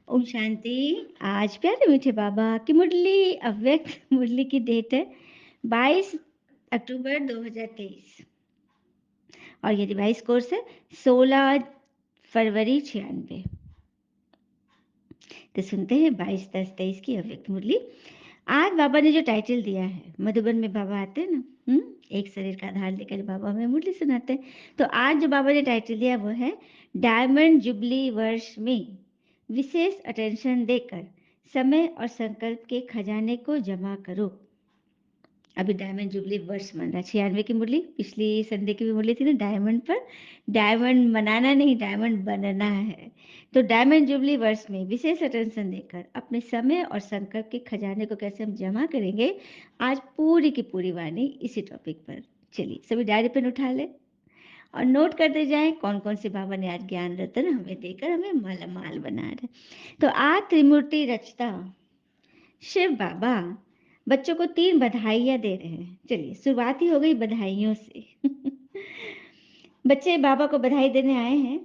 ओम शांति। आज प्यारे मीठे बाबा की मुरली अव्यक्त मुरली की डेट है 22 अक्टूबर 2023 और ये रिवाइज कोर्स है 16 फरवरी 96। तो सुनते हैं 22-10-23 की अव्यक्त मुरली। आज बाबा ने जो टाइटल दिया है, मधुबन में बाबा आते हैं ना, एक शरीर का आधार लेकर बाबा हमें मुरली सुनाते हैं। तो आज जो बाबा ने टाइटल दिया वो है डायमंड जुबली वर्ष में विशेष अटेंशन देकर समय और संकल्प के खजाने को जमा करो। अभी डायमंड जुबली वर्ष बन रहा है 96 की मुरली, पिछली संडे की भी मुरली थी ना डायमंड पर। डायमंड बनाना नहीं, डायमंड बनना है। तो डायमंड जुबली वर्ष में विशेष अटेंशन देकर अपने समय और संकल्प के खजाने को कैसे हम जमा करेंगे, आज पूरी की पूरी वाणी इसी टॉपिक पर। चलिए सभी डायरी पेन उठा ले और नोट करते जाएं कौन कौन से बाबा ने आज ज्ञान रतन हमें देकर हमें माला माल बना रहे। तो आज त्रिमूर्ति रचता शिव बाबा बच्चों को 3 बधाइयाँ दे रहे हैं। चलिए शुरुआत ही हो गई बधाइयों से। बच्चे बाबा को बधाई देने आए हैं,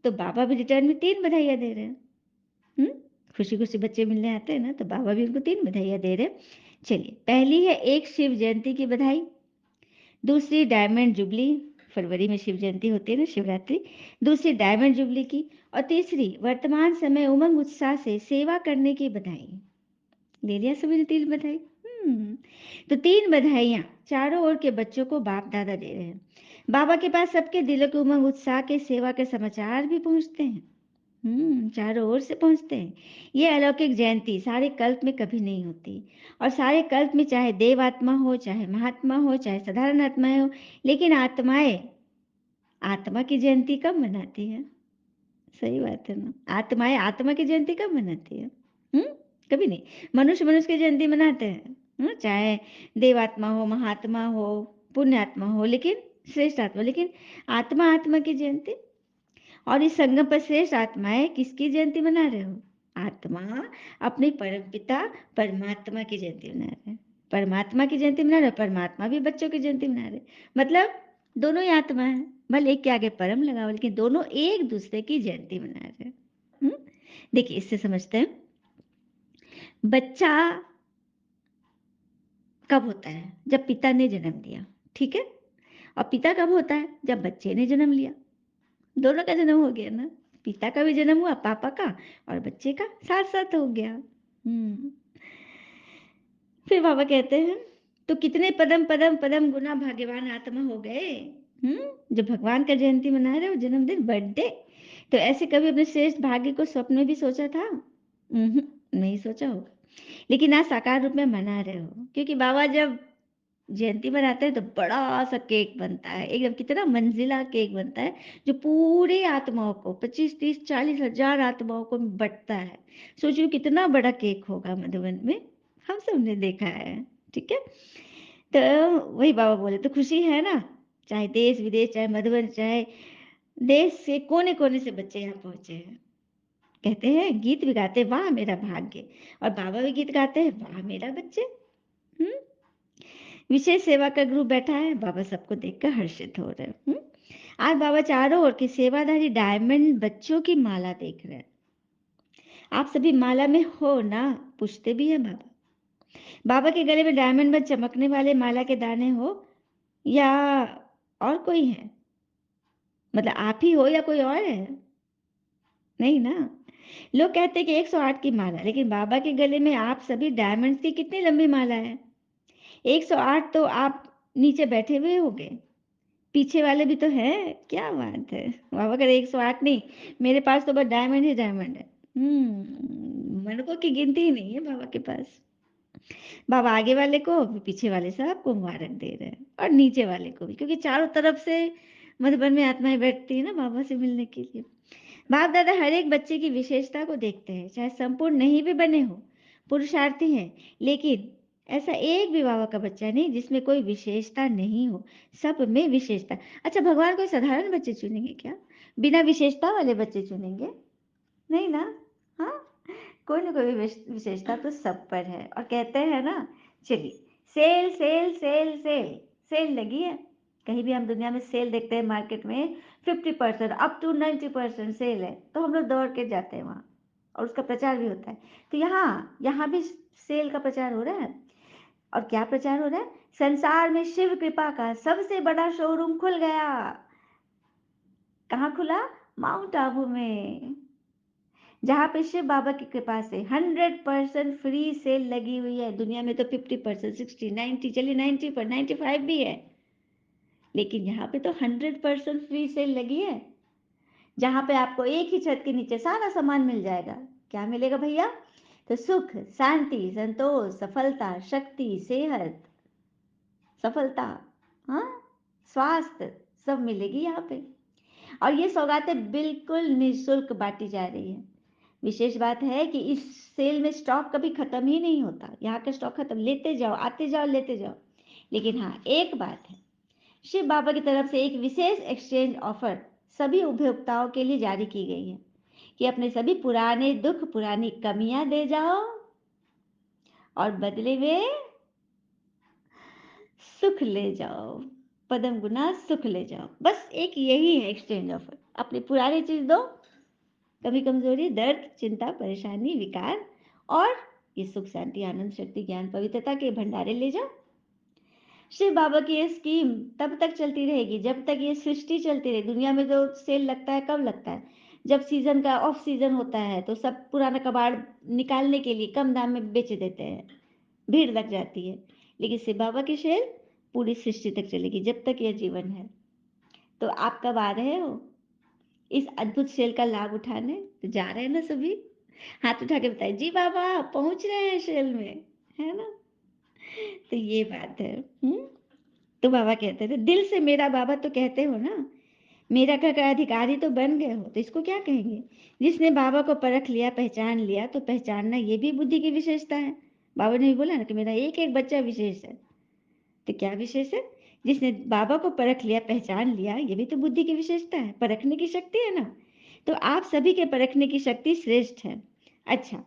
तो बाबा भी रिटर्न में 3 बधाइयाँ दे रहे हैं। हुँ? खुशी-खुशी बच्चे मिलने आते हैं ना, तो बाबा भी उनको 3 बधाइयाँ दे रहे हैं। चलिए, पहली है एक शिव जयंती की बधाई, दूसरी डायमंड जुबली, फरवरी में शिव जयंती होती है ना, शिवरात्रि। दूसरी डायमंड जुबली की और तीसरी वर्तमान समय उमंग उत्साह से सेवा करने की बधाई। ले लिया सभी ने 3 बधाई। तो 3 बधाइयाँ चारों ओर के बच्चों को बाप दादा दे रहे हैं। बाबा के पास सबके दिलों के उमंग उत्साह के सेवा के समाचार भी पहुंचते हैं। चारों ओर से पहुंचते हैं। ये अलौकिक जयंती सारे कल्प में कभी नहीं होती, और सारे कल्प में चाहे देव आत्मा हो, चाहे महात्मा हो, चाहे साधारण आत्माएं हो, लेकिन आत्माएं आत्मा की जयंती कब मनाती है? सही बात है ना, आत्माएं आत्मा की जयंती कब मनाती है? हम्म कभी नहीं। मनुष्य मनुष्य की जयंती मनाते हैं, चाहे देवात्मा हो, महात्मा हो, पुण्यात्मा हो, लेकिन श्रेष्ठ आत्मा, लेकिन आत्मा आत्मा की जयंती। और इस संगम पर श्रेष्ठ आत्माएं किसकी जयंती मना रहे हो? आत्मा अपने परम पिता परमात्मा की जयंती मना रहे हैं। परमात्मा की जयंती मना रहे, परमात्मा भी बच्चों की जयंती मना रहे। मतलब दोनों ही आत्मा है, भले एक के आगे परम लगाओ, लेकिन दोनों एक दूसरे की जयंती मना रहे हैं। हम्म? देखिए इससे समझते हैं बच्चा कब होता है? जब पिता ने जन्म दिया, ठीक है। और पिता कब होता है? जब बच्चे ने जन्म लिया। दोनों का जन्म हो गया ना, पिता का भी जन्म हुआ, पापा का, और बच्चे का साथ साथ हो गया। फिर बाबा कहते हैं तो कितने पदम पदम पदम गुना भाग्यवान आत्मा हो गए, जो भगवान का जयंती मना रहे हो, जन्मदिन, बर्थडे। तो ऐसे कभी अपने श्रेष्ठ भाग्य को स्वप्न में भी सोचा था? नहीं सोचा होगा, लेकिन आज साकार रूप में मना रहे हो, क्योंकि बाबा जब जयंती मनाते हैं तो बड़ा सा केक बनता है, एकदम कितना मंजिला केक बनता है, जो पूरे आत्माओं को 25-30-40 हजार आत्माओं को बंटता है। सोचिए कितना बड़ा केक होगा मधुबन में, हम सब ने देखा है, ठीक है। तो वही बाबा बोले तो खुशी है ना, चाहे देश विदेश, चाहे मधुबन, चाहे देश से कोने कोने से बच्चे यहाँ पहुंचे हैं। कहते हैं गीत भी गाते, वाह मेरा भाग्य, और बाबा भी गीत गाते हैं, वाह मेरा बच्चे। हम्म विशेष सेवा का ग्रुप बैठा है, बाबा सबको देखकर हर्षित हो रहे हैं। आज बाबा चारों ओर के सेवाधारी डायमंड बच्चों की माला देख रहे हैं। आप सभी माला में हो ना? पूछते भी हैं बाबा। बाबा के गले में डायमंड में चमकने वाले माला के दाने हो, या और कोई है? मतलब आप ही हो या कोई और है? नहीं ना। लोग कहते हैं कि 108 की माला, लेकिन बाबा के गले में आप सभी डायमंड्स की कितनी लंबी माला है? 108 तो आप नीचे बैठे हुए होगे, पीछे वाले भी तो है। क्या बात है, बाबा करे 108 नहीं, मेरे पास तो बस डायमंड ही डायमंड है। मनकों की गिनती ही नहीं है बाबा के पास। बाबा आगे वाले को, पीछे वाले सबको मुबारक दे रहे हैं, और नीचे वाले को भी, क्योंकि चारों तरफ से मधुबन में आत्माएं बैठती है ना बाबा से मिलने के लिए। बाप दादा हर एक बच्चे की विशेषता को देखते हैं, चाहे संपूर्ण नहीं भी बने हो, पुरुषार्थी हैं, लेकिन ऐसा एक भी बाबा का बच्चा नहीं जिसमें कोई विशेषता नहीं हो, सब में विशेषता। अच्छा, भगवान कोई साधारण बच्चे चुनेंगे क्या? बिना विशेषता वाले बच्चे चुनेंगे? नहीं ना। हाँ, कोई ना कोई विशेषता तो सब पर है, और कहते हैं ना, चलिए sale sale sale sale sale लगी है। कहीं भी हम दुनिया में सेल देखते हैं, मार्केट में 50% अप टू 90% सेल है, तो हम लोग दौड़ के जाते हैं वहाँ। और उसका प्रचार भी होता है। तो यहाँ यहाँ भी सेल का प्रचार हो रहा है। और क्या प्रचार हो रहा है? संसार में शिव कृपा का सबसे बड़ा शोरूम खुल गया। कहाँ खुला? माउंट आबू में, जहाँ पे शिव बाबा की कृपा से 100% फ्री सेल लगी हुई है। दुनिया में तो 50%, 60, 90, चलिए 90 पर 95 भी है, लेकिन यहाँ पे तो 100% फ्री सेल लगी है, जहाँ पे आपको एक ही छत के नीचे सारा सामान मिल जाएगा। क्या मिलेगा भैया? तो सुख, शांति, संतोष, सफलता, शक्ति, सेहत, सफलता, हाँ, स्वास्थ्य, सब मिलेगी यहाँ पे। और ये सौगातें बिल्कुल निःशुल्क बांटी जा रही है। विशेष बात है कि इस सेल में स्टॉक कभी खत्म ही नहीं होता। यहाँ का स्टॉक खत्म, लेते जाओ, आते जाओ, लेते जाओ। लेकिन हाँ, एक बात है, शिव बाबा की तरफ से एक विशेष एक्सचेंज ऑफर सभी उपभोक्ताओं के लिए जारी की गई है कि अपने सभी पुराने दुख, पुरानी कमियां दे जाओ और बदले में सुख ले जाओ, पदम गुना सुख ले जाओ। बस एक यही है एक्सचेंज ऑफर। अपनी पुरानी चीज दो, कभी कमजोरी, दर्द, चिंता, परेशानी, विकार, और ये सुख, शांति, आनंद, शक्ति, ज्ञान, पवित्रता के भंडारे ले जाओ। शिव बाबा की ये स्कीम तब तक चलती रहेगी जब तक ये सृष्टि चलती रहे। दुनिया में जो सेल लगता है, कब लगता है? जब सीजन का ऑफ सीजन होता है, तो सब पुराना कबाड़ निकालने के लिए कम दाम में बेच देते हैं, भीड़ लग जाती है। लेकिन शिव बाबा की सेल पूरी सृष्टि तक चलेगी, जब तक यह जीवन है। तो आप कब आ रहे हो इस अद्भुत सेल का लाभ उठाने? तो जा रहे हैं ना सभी? हाथ उठा के बताइए, जी बाबा पहुंच रहे हैं सेल में, है ना? तो ये बात है। तो बाबा कहते थे, दिल से मेरा बाबा तो कहते हो ना, मेरा का अधिकारी तो बन गए हो, तो इसको क्या कहेंगे? जिसने बाबा को परख लिया, पहचान लिया, तो पहचानना ये भी बुद्धि की विशेषता है। बाबा ने भी बोला ना कि मेरा एक एक बच्चा विशेष है। तो क्या विशेष है? जिसने बाबा को परख लिया, पहचान लिया, ये भी तो बुद्धि की विशेषता है, परखने की शक्ति है ना। तो आप सभी के परखने की शक्ति श्रेष्ठ है। अच्छा,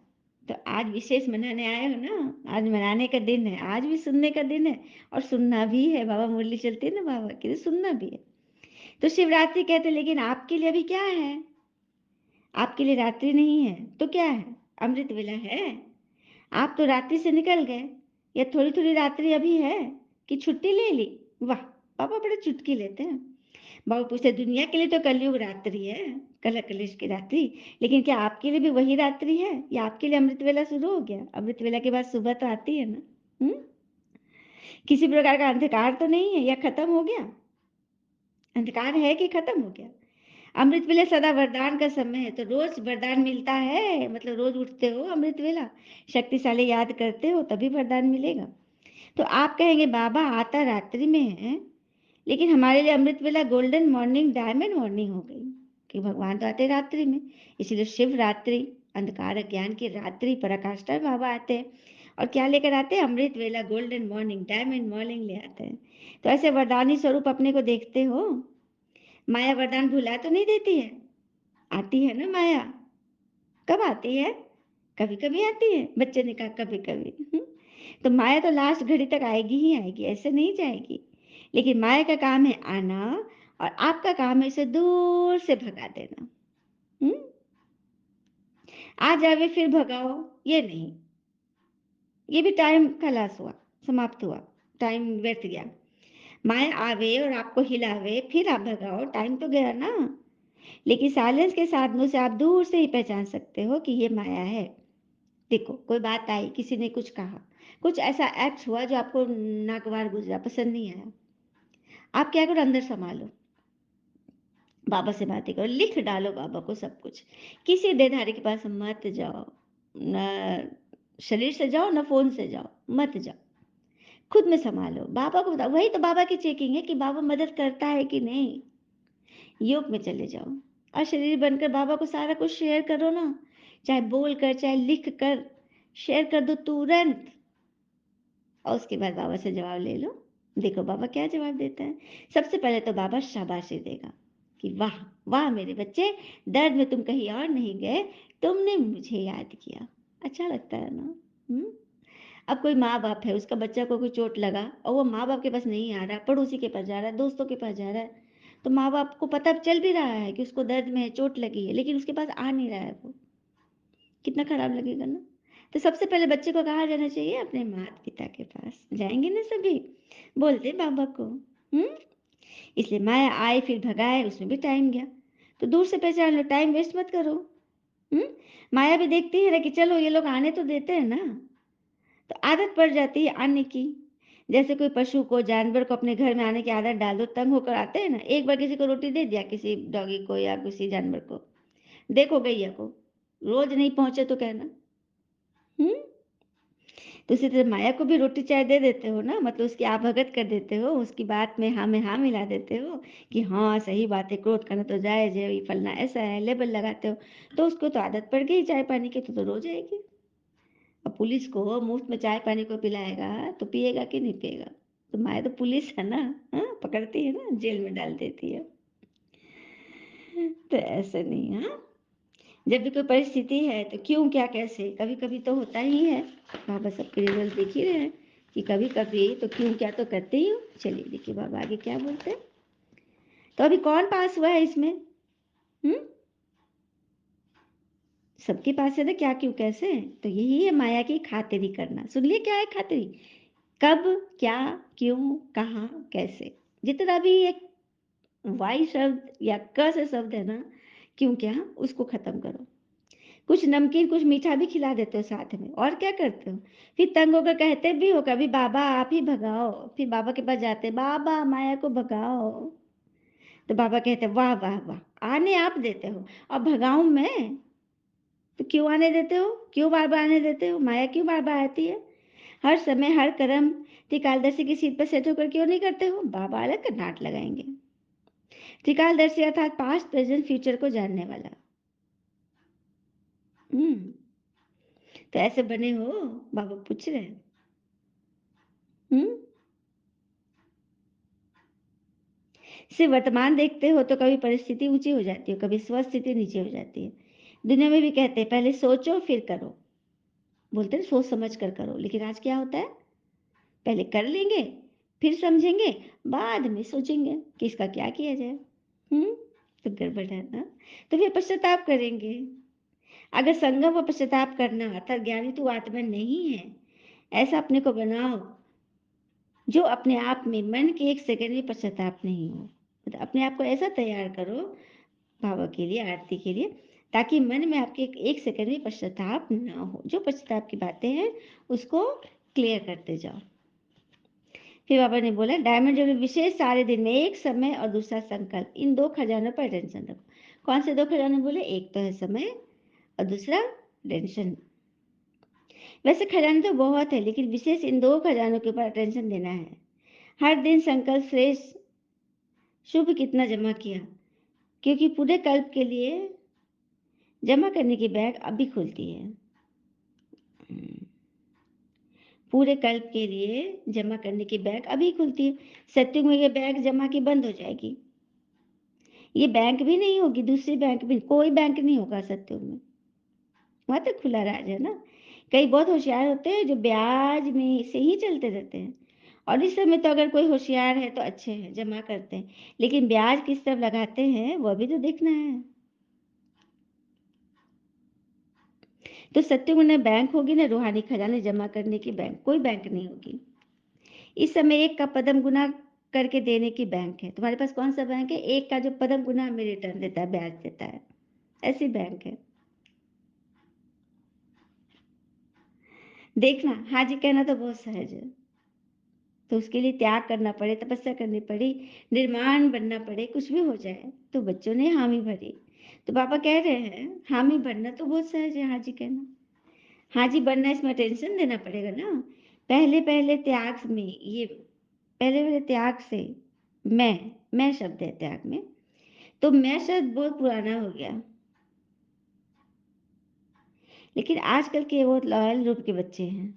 तो आज विशेष मनाने आए हो ना, आज मनाने का दिन है, आज भी सुनने का दिन है, और सुनना भी है। बाबा मुरली चलती है ना बाबा की, तो सुनना भी है। तो शिवरात्रि कहते, लेकिन आपके लिए अभी क्या है? आपके लिए रात्रि नहीं है तो क्या है? अमृत वेला है। आप तो रात्रि से निकल गए, या थोड़ी थोड़ी रात्रि अभी है कि छुट्टी ले ली? वाह, पापा बड़े चुटकी लेते हैं। बाबा पूछते, दुनिया के लिए तो कलयुग रात्रि है, कल कलेश की रात्रि, लेकिन क्या आपके लिए भी वही रात्रि है, या आपके लिए अमृत वेला शुरू हो गया? अमृत वेला के बाद सुबह तो आती है ना। किसी प्रकार का अंधकार तो नहीं है, या खत्म हो गया? अंधकार है कि खत्म हो गया? अमृत वेला सदा वरदान का समय है, तो रोज वरदान मिलता है, मतलब रोज उठते हो अमृत वेला, शक्तिशाली याद करते हो, तभी वरदान मिलेगा। तो आप कहेंगे बाबा आता रात्रि में है, लेकिन हमारे लिए अमृत वेला गोल्डन मॉर्निंग, डायमंड मॉर्निंग हो गई, कि भगवान तो आते रात्रि में, इसलिए शिव रात्रि, अंधकार ज्ञान की रात्रि, पराकाष्ठा में बाबा आते हैं। और क्या लेकर आते हैं? अमृत वेला, गोल्डन मॉर्निंग, डायमंड मॉर्निंग ले आते हैं। तो ऐसे वरदानी स्वरूप अपने को देखते हो। माया वरदान भुला तो नहीं देती है? आती है ना माया। कब आती है? कभी कभी आती है, बच्चे ने कहा कभी कभी। तो माया तो लास्ट घड़ी तक आएगी ही आएगी, ऐसे नहीं जाएगी। लेकिन माया का काम है आना, और आपका काम है इसे दूर से भगा देना। हम्म आ जावे फिर भगाओ, ये नहीं। ये भी टाइम खलास हुआ, समाप्त हुआ, टाइम व्यर्थ गया। माया आवे और आपको हिलावे, फिर आप भगाओ, टाइम तो गया ना। लेकिन साइलेंस के साधनों से आप दूर से ही पहचान सकते हो कि ये माया है। देखो, कोई बात आई, किसी ने कुछ कहा, कुछ ऐसा एक्ट हुआ जो आपको नागवार गुजरा, पसंद नहीं आया, आप क्या करो? अंदर संभालो, बाबा से बातें करो, लिख डालो बाबा को सब कुछ। किसी देधारी के पास मत जाओ, न शरीर से जाओ, न फोन से जाओ, मत जाओ, खुद में संभालो, बाबा को बताओ। वही तो बाबा की चेकिंग है कि बाबा मदद करता है कि नहीं। योग में चले जाओ, और शरीर बनकर बाबा को सारा कुछ शेयर करो ना, चाहे बोल कर, चाहे लिख कर, शेयर कर दो तुरंत। और उसके बाद बाबा से जवाब ले लो। देखो बाबा क्या जवाब देता है। सबसे पहले तो बाबा शाबाशी देगा कि वाह वाह मेरे बच्चे, दर्द में तुम कहीं और नहीं गए, तुमने मुझे याद किया। अच्छा लगता है ना। अब कोई माँ बाप है, उसका बच्चा को कोई चोट लगा, और वो माँ बाप के पास नहीं आ रहा, पड़ोसी के पास जा रहा है, दोस्तों के पास जा रहा है, तो माँ बाप को पता चल भी रहा है कि उसको दर्द में है, चोट लगी है, लेकिन उसके पास आ नहीं रहा है वो। कितना खराब लगेगा ना। तो सबसे पहले बच्चे को कहाँ जाना चाहिए? अपने माता पिता के पास जाएंगे ना सभी, बोलते बाबा को। हम्म। इसलिए माया आए फिर भगाए, उसमें भी टाइम गया। तो दूर से पहचान लो, टाइम वेस्ट मत करो। हम्म। माया भी देखती है ना कि चलो ये लोग आने तो देते हैं ना, तो आदत पड़ जाती है आने की। जैसे कोई पशु को, जानवर को अपने घर में आने की आदत डाल दो, तंग होकर आते हैं ना। एक बार किसी को रोटी दे दिया, किसी डॉगी को या किसी जानवर को, देखो गैया को, रोज नहीं पहुंचे तो कहना। हम्म। तो इसी तरह माया को भी रोटी चाय दे देते हो ना, मतलब उसकी आवभगत कर देते हो, उसकी बात में हाँ मिला देते हो कि हाँ सही बात है, क्रोध करना तो जायज है, ये फलना ऐसा है, लेबल लगाते हो। तो उसको तो आदत पड़ गई चाय पानी की, तो रोज आएगी। अब पुलिस को मुफ्त में चाय पानी को पिलाएगा तो पिएगा कि नहीं पिएगा? तो माया तो पुलिस है ना, हाँ पकड़ती है ना, जेल में डाल देती है। तो ऐसे नहीं, हाँ। जब भी कोई परिस्थिति है तो क्यों क्या कैसे, कभी कभी तो होता ही है। बाबा सबके रिजल्ट देख ही रहे हैं कि कभी कभी तो क्यों क्या तो करते ही हो। चलिए देखिए बाबा आगे क्या बोलते हैं। तो अभी कौन पास हुआ है इसमें? हम्म। सबके पास है ना, क्या क्यों कैसे। तो यही है माया की खातिरी करना। सुन लिए क्या है खातिरी? कब, क्या, क्यों, कहाँ, कैसे। जितना भी एक वाई शब्द या क से शब्द है ना, क्यों क्या, उसको खत्म करो। कुछ नमकीन कुछ मीठा भी खिला देते हो साथ में, और क्या करते हो? फिर तंग होकर कहते भी हो कभी बाबा आप ही भगाओ, फिर बाबा के पास जाते, बाबा माया को भगाओ। तो बाबा कहते वाह वाह वाह, आने आप देते हो और भगाऊं मैं? तो क्यों आने देते हो? क्यों बार बार आने देते हो? माया क्यों बार बार आती है? हर समय हर कर्म त्रिकालदर्शी की सीट पर सेट होकर क्यों नहीं करते हो? बाबा अलग का नाट लगाएंगे। त्रिकालदर्शी अर्थात पास्ट प्रेजेंट फ्यूचर को जानने वाला। हम्म। तो ऐसे बने हो? बाबा पूछ रहे हैं। हम्म। सिर्फ वर्तमान देखते हो तो कभी परिस्थिति ऊंची हो जाती है, कभी स्वस्थिति नीचे हो जाती है। दुनिया में भी कहते हैं पहले सोचो फिर करो, बोलते हैं सोच समझ कर करो, लेकिन आज क्या होता है? पहले कर लेंगे, फिर समझेंगे, बाद में सोचेंगे कि इसका क्या किया जाए। हम्म। तो गड़बड़ है ना। तो फिर पश्चाताप करेंगे। अगर संगम व पश्चाताप करना अर्थात ज्ञानी तू आत्मा नहीं है, ऐसा अपने को बनाओ जो अपने आप में मन के एक सेकंड में पश्चाताप नहीं हो। मतलब अपने आप को ऐसा तैयार करो बाबा के लिए, आरती के लिए, ताकि मन में आपके एक सेकंड भी पश्चाताप ना हो। जो पश्चाताप की बातें हैं उसको क्लियर करते जाओ। फिर बाबा ने बोला डायमंड जुबली विशेष सारे दिन में एक समय और दूसरा संकल्प, इन दो खजानों पर टेंशन रखो। कौन से दो खजाने बोले? एक तो है समय और दूसरा टेंशन। वैसे खजाने तो बहुत है, लेकिन विशेष इन दो खजानों के ऊपर अटेंशन देना है। हर दिन संकल्प श्रेष्ठ शुभ कितना जमा किया, क्योंकि पूरे कल्प के लिए जमा करने की बैग अभी खुलती है। पूरे कल्प के लिए जमा करने की बैग अभी खुलती है। सत्युग में ये बैग जमा की बंद हो जाएगी। ये बैंक भी नहीं होगी, दूसरी बैंक भी, कोई बैंक नहीं होगा सत्युग में। वहां तक खुला राज है ना। कई बहुत होशियार होते हैं जो ब्याज में से ही चलते रहते हैं, और इस समय तो अगर कोई होशियार है तो अच्छे हैं, जमा करते हैं, लेकिन ब्याज किस तरफ लगाते हैं वह भी तो देखना है। तो सत्युग में न बैंक होगी, न रूहानी खजाने जमा करने की बैंक, कोई बैंक नहीं होगी। इस समय एक का पदम गुना करके देने की बैंक है। तुम्हारे पास कौन सा बैंक है? एक का जो पदम गुना में रिटर्न देता है, ब्याज देता है, ऐसी बैंक है। देखना, हाँ जी कहना तो बहुत सहज है। तो उसके लिए त्याग करना पड़े, तपस्या करनी पड़ी, निर्माण बनना पड़े, कुछ भी हो जाए। तो बच्चों ने हामी भरी। तो पापा कह रहे हैं हामी भरना तो बहुत सहज है, हाँ जी कहना। हाँ जी बनना, इसमें टेंशन देना पड़ेगा ना। पहले पहले त्याग में ये, पहले पहले त्याग से मैं शब्द है त्याग में, तो मैं शब्द बहुत पुराना हो गया। लेकिन आजकल के वो लॉयल रूप के बच्चे हैं।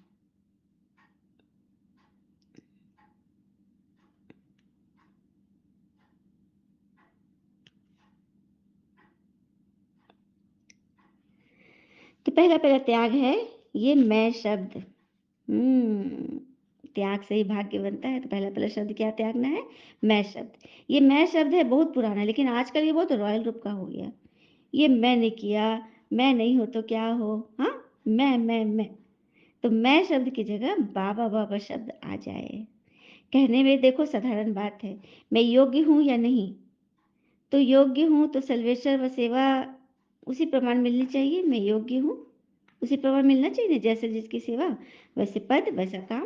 तो पहला पहला त्याग है ये मैं शब्द। हम्म। त्याग से ही भाग्य बनता है। तो पहला पहला शब्द क्या त्यागना है? मैं शब्द। ये मैं शब्द है बहुत पुराना, लेकिन आजकल ये बहुत रॉयल रूप का हो गया। ये मैंने किया, मैं नहीं हो तो क्या हो, हाँ? मैं। तो मैं शब्द की जगह बाबा बाबा शब्द आ जाए। कहने में देखो साधारण बात है, मैं योग्य हूँ या नहीं? तो योग्य हूँ तो सर्वेश्वर व सेवा उसी प्रमाण मिलनी चाहिए। मैं योग्य हूँ, उसी प्रमाण मिलना चाहिए ना, जैसे जिसकी सेवा वैसे पद वैसा काम।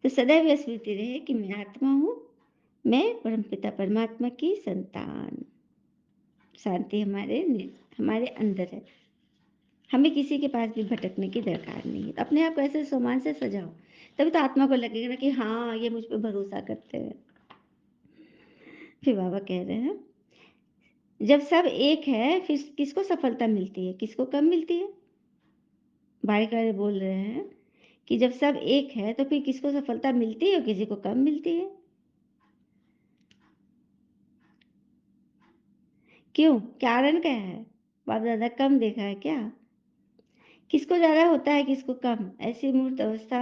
तो सदैव यह स्मृति रहे कि मैं आत्मा हूँ, मैं परमपिता परमात्मा की संतान। शांति हमारे अंदर है। हमें किसी के पास भी भटकने की दरकार नहीं है। अपने आप को ऐसे सम्मान से सजाओ, तभी तो आत्मा को लगेगा ना कि हाँ, ये मुझ पर भरोसा करते हैं। फिर बाबा कह रहे हैं, जब सब एक है फिर किसको सफलता मिलती है, किसको कम मिलती है? बारीक बोल रहे हैं कि जब सब एक है तो फिर किसको सफलता मिलती है और किसी को कम मिलती है? क्यों? कारण क्या है? बाप दादा कम देखा है क्या? किसको ज्यादा होता है, किसको कम? ऐसी मूर्त अवस्था।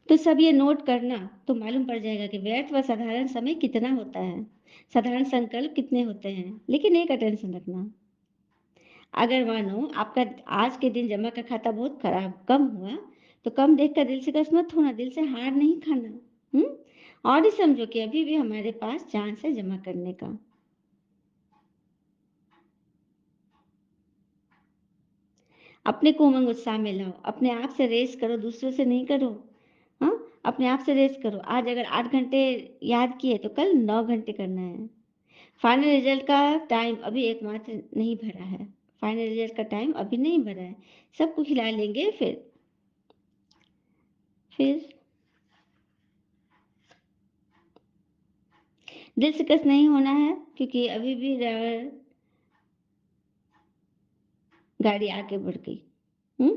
तो सब ये नोट करना, तो मालूम पड़ जाएगा कि व्यर्थ व साधारण समय कितना होता है, साधारण संकल्प कितने होते हैं। लेकिन एक अटेंशन रखना, अगर मानो आपका आज के दिन जमा का खाता बहुत खराब कम हुआ, तो कम देखकर दिल से कस मत होना, दिल से हार नहीं खाना। और ही समझो कि अभी भी हमारे पास चांस है जमा करने का। अपने को उमंग उत्साह में लाओ, अपने आप से रेस करो, दूसरों से नहीं करो। हाँ, अपने आप से रेस करो। आज अगर 8 घंटे याद किए तो कल 9 घंटे करना है। फाइनल रिजल्ट का टाइम अभी एकमात्र नहीं भरा है, फाइनल रिजल्ट का टाइम अभी नहीं भरा है। सबको खिला लेंगे फिर दिल से कस नहीं होना है, क्योंकि अभी भी गाड़ी आगे बढ़ गई। हम्म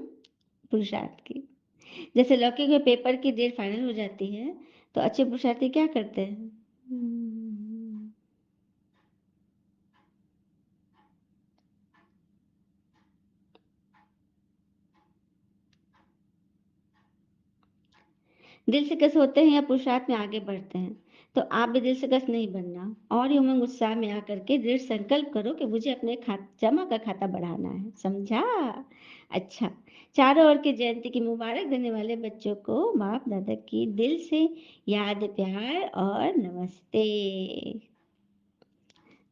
पुरुषार्थ की, जैसे लौकिक में पेपर की डेट फाइनल हो जाती है, तो अच्छे पुरुषार्थी क्या करते हैं? दिल से कस होते हैं या पुरुषार्थ में आगे बढ़ते हैं? तो आप भी दिल से कस नहीं बनना, और ही उमंग उत्साह में आकर के दृढ़ संकल्प करो कि मुझे अपने जमा का खाता बढ़ाना है। समझा? अच्छा, चारों ओर की जयंती की मुबारक देने वाले बच्चों को बाप दादा की दिल से याद, प्यार और नमस्ते।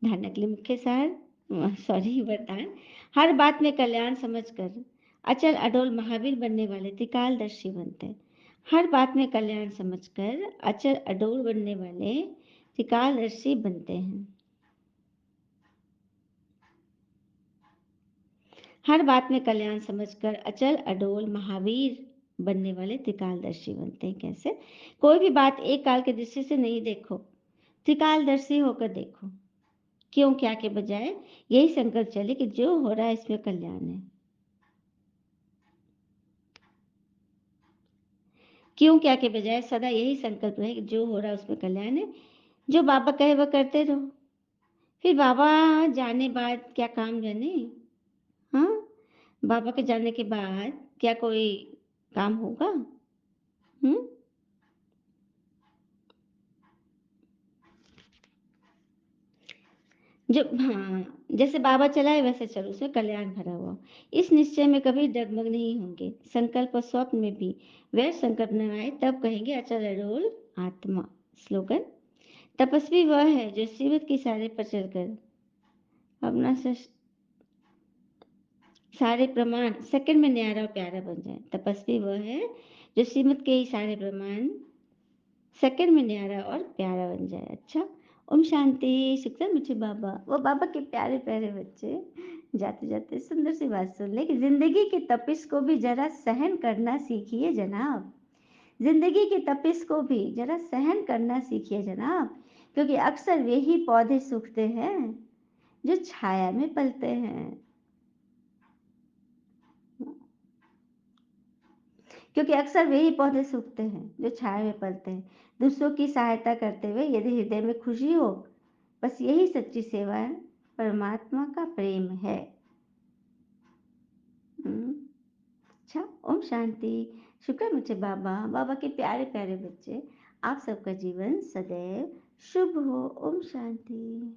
धारणा के लिए मुख्य सार, सॉरी वरदान, हर बात में कल्याण समझकर अचल अडोल महावीर बनने वाले त्रिकालदर्शी बनते हैं। हर बात में कल्याण समझकर अचल अडोल बनने वाले त्रिकालदर्शी बनते हैं। हर बात में कल्याण समझकर अचल अडोल महावीर बनने वाले त्रिकालदर्शी बनते हैं। कैसे? कोई भी बात एक काल के दृष्टि से नहीं देखो, त्रिकालदर्शी होकर देखो। क्यों क्या के बजाय यही संकल्प चले कि जो हो रहा है इसमें कल्याण है। क्यों क्या के बजाय सदा यही संकल्प रहे कि जो हो रहा है उसमें कल्याण है। जो बाबा कहे वह करते रहो। फिर बाबा जाने बाद क्या काम जाने? हाँ, बाबा के जाने के बाद क्या कोई काम होगा? हम्म जो हाँ, जैसे बाबा चलाए वैसे चलो, उसमें कल्याण भरा हुआ। इस निश्चय में कभी डगमग नहीं होंगे। संकल्प और स्वप्न में भी वह संकल्प न आए तब कहेंगे अचल अडोल आत्मा। स्लोगन, तपस्वी वह है जो शिविर के इशारे पर चलकर अपना सारे प्रमाण सेकंड में न्यारा और प्यारा बन जाए। तपस्वी वह है जो श्रीमत के ही सारे प्रमाण सेकंड में न्यारा और प्यारा बन जाए। अच्छा, ओम शांति। शुक्र मुझे बाबा, वो बाबा के प्यारे प्यारे बच्चे जाते जाते सुंदर सी बात सुन ले कि जिंदगी की तपिश को भी जरा सहन करना सीखिए जनाब। जिंदगी की तपिश को भी जरा सहन करना सीखिए जनाब, क्योंकि अक्सर वे ही पौधे सूखते हैं जो छाया में पलते हैं। क्योंकि अक्सर वे ही पौधे सूखते हैं जो छाया में पलते हैं। दूसरों की सहायता करते हुए यदि हृदय में खुशी हो, बस यही सच्ची सेवा है, परमात्मा का प्रेम है। हम्म, अच्छा, ओम शांति। शुक्र है मुझे बाबा, बाबा के प्यारे-प्यारे बच्चे, आप सबका जीवन सदैव शुभ हो। ओम शांति।